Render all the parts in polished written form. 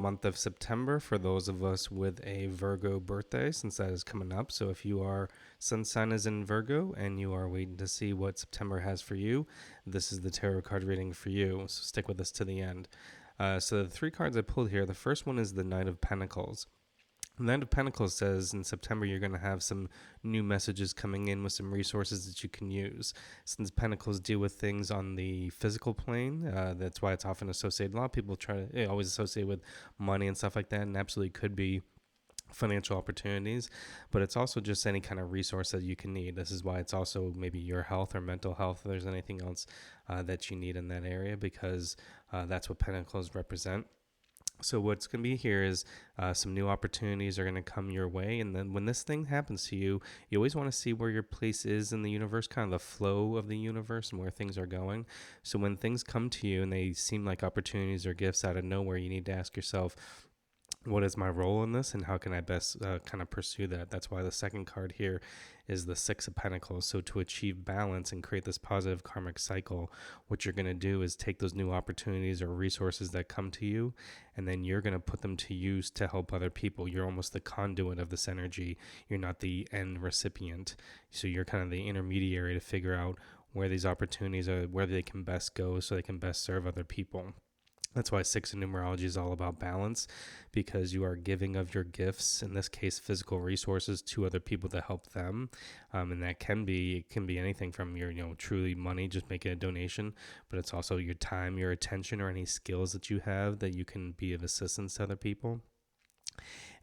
month of September for those of us with a Virgo birthday, since that is coming up. So if you are sun sign is in Virgo and you are waiting to see what September has for you, this is the tarot card reading for you. So stick with us to the end. So the three cards I pulled here, the first one is the Knight of Pentacles. The Knight of Pentacles says in September you're going to have some new messages coming in with some resources that you can use. Since Pentacles deal with things on the physical plane, that's why it's often associated. A lot of people always associate with money and stuff like that, and absolutely could be financial opportunities, but it's also just any kind of resource that you can need. This is why it's also maybe your health or mental health, if there's anything else that you need in that area, because that's what Pentacles represent. So what's going to be here is some new opportunities are going to come your way. And then when this thing happens to you, you always want to see where your place is in the universe, kind of the flow of the universe and where things are going. So when things come to you and they seem like opportunities or gifts out of nowhere, you need to ask yourself, what is my role in this and how can I best kind of pursue that? That's why the second card here is the Six of Pentacles. So to achieve balance and create this positive karmic cycle, what you're going to do is take those new opportunities or resources that come to you, and then you're going to put them to use to help other people. You're almost the conduit of this energy. You're not the end recipient. So you're kind of the intermediary to figure out where these opportunities are, where they can best go so they can best serve other people. That's why 6 in numerology is all about balance, because you are giving of your gifts, in this case physical resources, to other people to help them, and it can be anything from your truly money, just making a donation, but it's also your time, your attention, or any skills that you have that you can be of assistance to other people.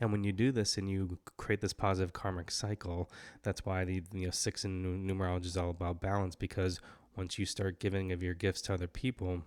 And when you do this and you create this positive karmic cycle, that's why the 6 in numerology is all about balance, because once you start giving of your gifts to other people,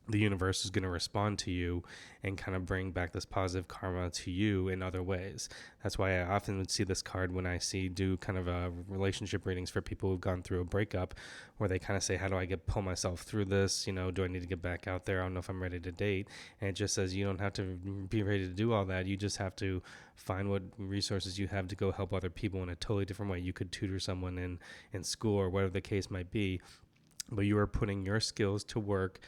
the universe is going to respond to you and kind of bring back this positive karma to you in other ways. That's why I often would see this card when I do kind of relationship readings for people who've gone through a breakup, where they kind of say, how do I pull myself through this? Do I need to get back out there? I don't know if I'm ready to date. And it just says you don't have to be ready to do all that. You just have to find what resources you have to go help other people in a totally different way. You could tutor someone in school or whatever the case might be, but you are putting your skills to work,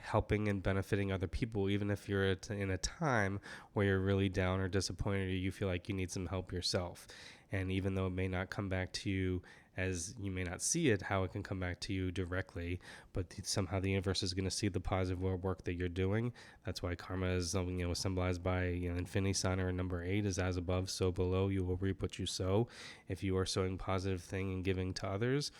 helping and benefiting other people, even if you're in a time where you're really down or disappointed, or you feel like you need some help yourself. And even though it may not come back to you, as you may not see it, how it can come back to you directly, but somehow the universe is going to see the positive work that you're doing. That's why karma is symbolized by infinity sign, or number 8 is as above so below, you will reap what you sow. If you are sowing positive thing and giving to others,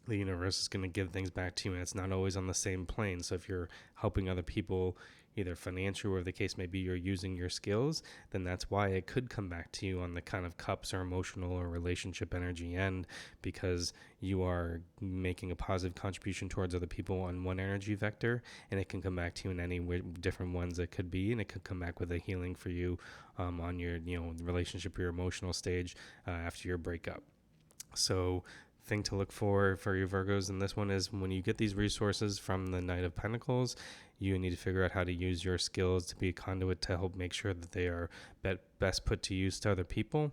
the universe is going to give things back to you, and it's not always on the same plane. So if you're helping other people, either financially or the case may be you're using your skills, then that's why it could come back to you on the kind of cups or emotional or relationship energy end, because you are making a positive contribution towards other people on one energy vector, and it can come back to you in any different ones it could be, and it could come back with a healing for you on your relationship or your emotional stage after your breakup. So thing to look for your Virgos in this one is, when you get these resources from the Knight of Pentacles, you need to figure out how to use your skills to be a conduit to help make sure that they are best put to use to other people.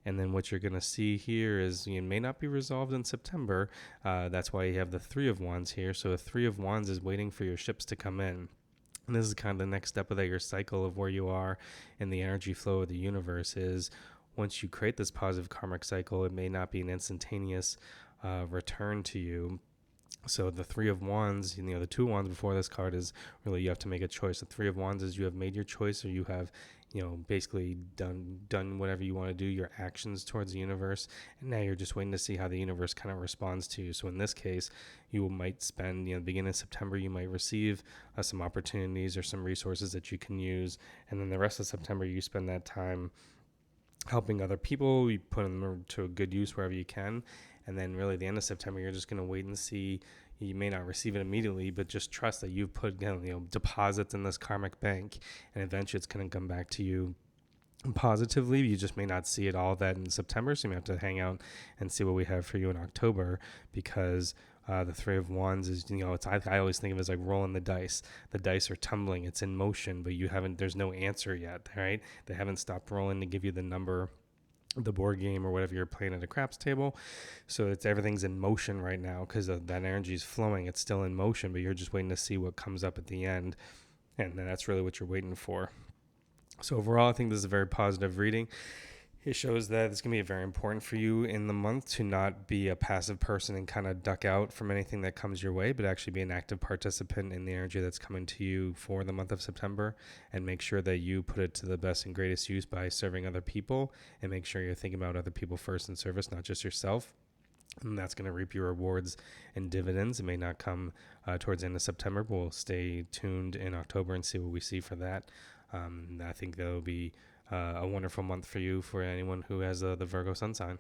And then what you're going to see here is it may not be resolved in September. That's why you have the 3 of Wands here. So the 3 of Wands is waiting for your ships to come in. And this is kind of the next step of your cycle of where you are in the energy flow of the universe. Is once you create this positive karmic cycle, it may not be an instantaneous return to you. So the 3 of Wands, the 2 of Wands before this card is really you have to make a choice. The 3 of Wands is you have made your choice, or you have basically done whatever you want to do, your actions towards the universe, and now you're just waiting to see how the universe kind of responds to you. So in this case, you might spend the beginning of September, you might receive some opportunities or some resources that you can use, and then the rest of September you spend that time helping other people. You put them to a good use wherever you can. And then really the end of September, you're just going to wait and see. You may not receive it immediately, but just trust that you've put deposits in this karmic bank, and eventually it's going to come back to you positively. You just may not see it all that in September, so you may have to hang out and see what we have for you in October, because the 3 of Wands is, I always think of it as like rolling the dice. The dice are tumbling, it's in motion, but there's no answer yet, right? They haven't stopped rolling to give you the number, the board game or whatever you're playing at a craps table. So everything's in motion right now, because that energy is flowing. It's still in motion, but you're just waiting to see what comes up at the end. And that's really what you're waiting for. So overall, I think this is a very positive reading. It shows that it's going to be very important for you in the month to not be a passive person and kind of duck out from anything that comes your way, but actually be an active participant in the energy that's coming to you for the month of September, and make sure that you put it to the best and greatest use by serving other people, and make sure you're thinking about other people first in service, not just yourself. And that's going to reap your rewards and dividends. It may not come towards the end of September, but we'll stay tuned in October and see what we see for that. I think that'll be a wonderful month for you, for anyone who has the Virgo sun sign.